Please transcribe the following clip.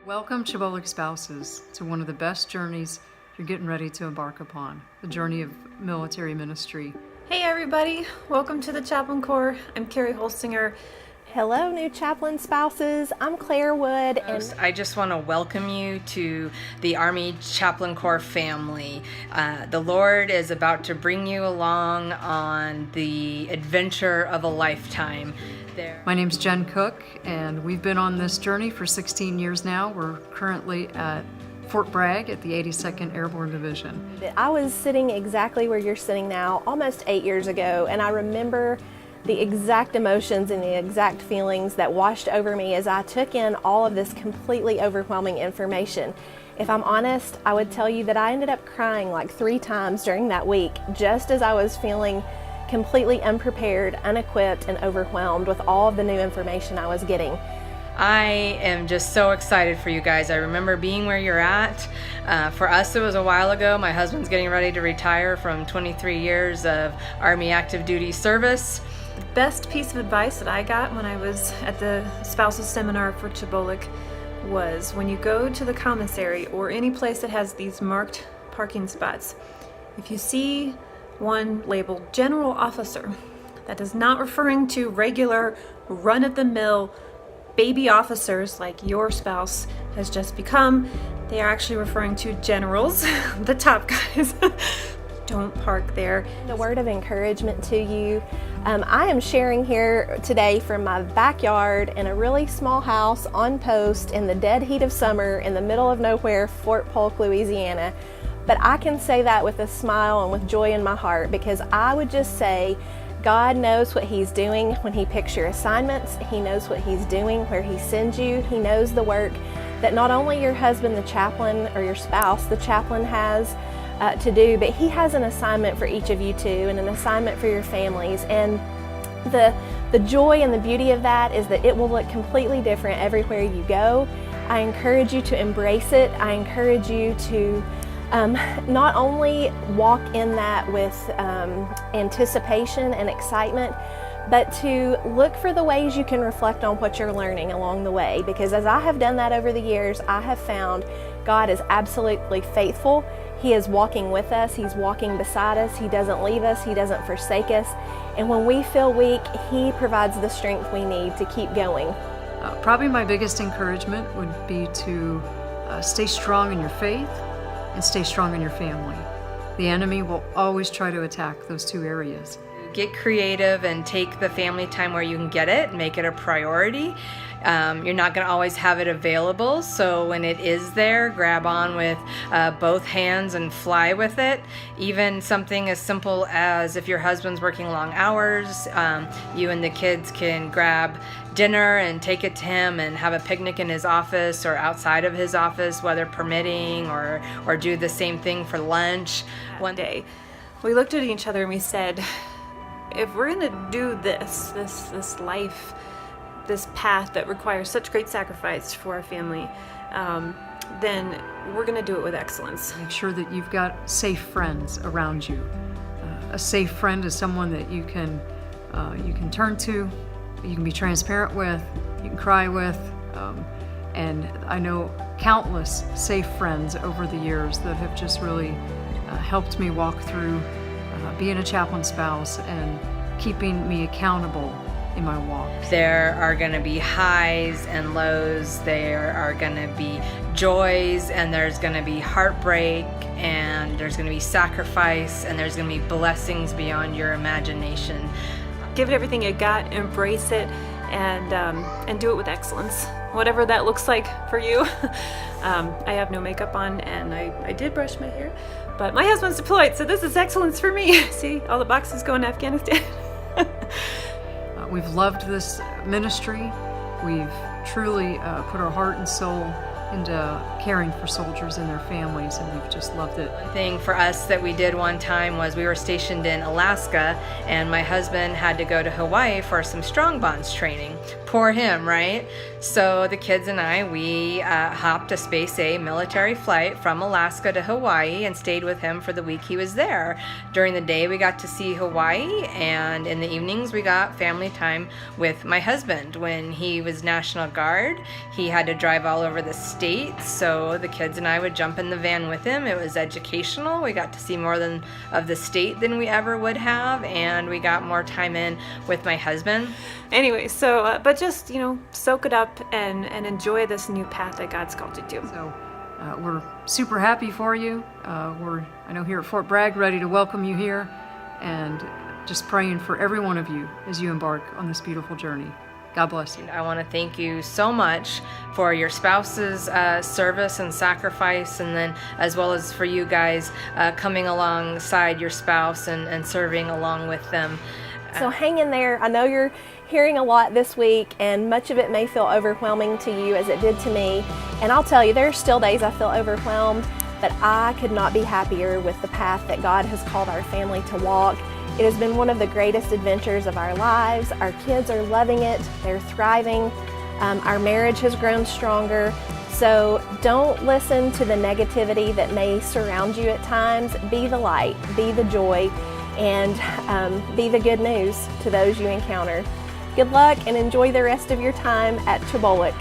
Welcome, CHBOLC spouses, to one of the best journeys you're getting ready to embark upon, the journey of military ministry. Hey everybody, welcome to the Chaplain Corps. I'm Carrie Holstinger. Hello, new chaplain spouses. I'm Claire Wood, and I just want to welcome you to the Army Chaplain Corps family. The Lord is about to bring you along on the adventure of a lifetime. My name's Jen Cook, and we've been on this journey for 16 years now. We're currently at Fort Bragg at the 82nd Airborne Division. I was sitting exactly where you're sitting now almost 8 years ago, and I remember the exact emotions and the exact feelings that washed over me as I took in all of this completely overwhelming information. If I'm honest, I would tell you that I ended up crying like 3 times during that week, just as I was feeling completely unprepared, unequipped, and overwhelmed with all of the new information I was getting. I am just so excited for you guys. I remember being where you're at. For us, it was a while ago. My husband's getting ready to retire from 23 years of Army active duty service. The best piece of advice that I got when I was at the spouses seminar for CHBOLC was when you go to the commissary or any place that has these marked parking spots, if you see one labeled General Officer, that is not referring to regular run-of-the-mill baby officers like your spouse has just become. They are actually referring to generals, the top guys. Don't park there. A word of encouragement to you. I am sharing here today from my backyard in a really small house on post in the dead heat of summer in the middle of nowhere, Fort Polk, Louisiana. But I can say that with a smile and with joy in my heart, because I would just say God knows what He's doing when He picks your assignments. He knows what He's doing where He sends you. He knows the work that not only your husband, the chaplain, or your spouse, the chaplain, has to do, but He has an assignment for each of you too, and an assignment for your families. And the joy and the beauty of that is that it will look completely different everywhere you go. I encourage you to embrace it. I encourage you to not only walk in that with anticipation and excitement, but to look for the ways you can reflect on what you're learning along the way. Because as I have done that over the years, I have found God is absolutely faithful. He is walking with us. He's walking beside us. He doesn't leave us. He doesn't forsake us. And when we feel weak, He provides the strength we need to keep going. Probably my biggest encouragement would be to stay strong in your faith and stay strong in your family. The enemy will always try to attack those two areas. Get creative and take the family time where you can get it, make it a priority. You're not going to always have it available, so when it is there, grab on with both hands and fly with it. Even something as simple as if your husband's working long hours, you and the kids can grab dinner and take it to him and have a picnic in his office or outside of his office, weather permitting, or do the same thing for lunch. One day, we looked at each other and we said, if we're going to do this life, this path that requires such great sacrifice for our family, then we're going to do it with excellence. Make sure that you've got safe friends around you. A safe friend is someone that you can turn to, you can be transparent with, you can cry with, and I know countless safe friends over the years that have just really helped me walk through being a chaplain spouse and keeping me accountable in my walk. There are going to be highs and lows. There are going to be joys, and there's going to be heartbreak, and there's going to be sacrifice, and there's going to be blessings beyond your imagination. Give it everything you got, embrace it, and do it with excellence, whatever that looks like for you. I have no makeup on, and I did brush my hair, but my husband's deployed, so this is excellence for me. See, all the boxes going to Afghanistan. We've loved this ministry. We've truly put our heart and soul into caring for soldiers and their families, and we've just loved it. One thing for us that we did one time was we were stationed in Alaska, and my husband had to go to Hawaii for some strong bonds training. Poor him, right? So the kids and I, we hopped a Space A military flight from Alaska to Hawaii and stayed with him for the week he was there. During the day we got to see Hawaii, and in the evenings we got family time with my husband. When he was National Guard, he had to drive all over the state state, so the kids and I would jump in the van with him. It was educational. We got to see more of the state than we ever would have, and we got more time in with my husband. Anyway, so, but just, soak it up and enjoy this new path that God's called you to. So we're super happy for you. We're, I know, here at Fort Bragg, ready to welcome you here, and just praying for every one of you as you embark on this beautiful journey. God bless you. I want to thank you so much for your spouse's service and sacrifice, and then as well as for you guys coming alongside your spouse and serving along with them. So hang in there. I know you're hearing a lot this week, and much of it may feel overwhelming to you as it did to me. And I'll tell you, there are still days I feel overwhelmed, but I could not be happier with the path that God has called our family to walk. It has been one of the greatest adventures of our lives. Our kids are loving it. They're thriving. Our marriage has grown stronger. So don't listen to the negativity that may surround you at times. Be the light, be the joy, and be the good news to those you encounter. Good luck and enjoy the rest of your time at CHBOLC.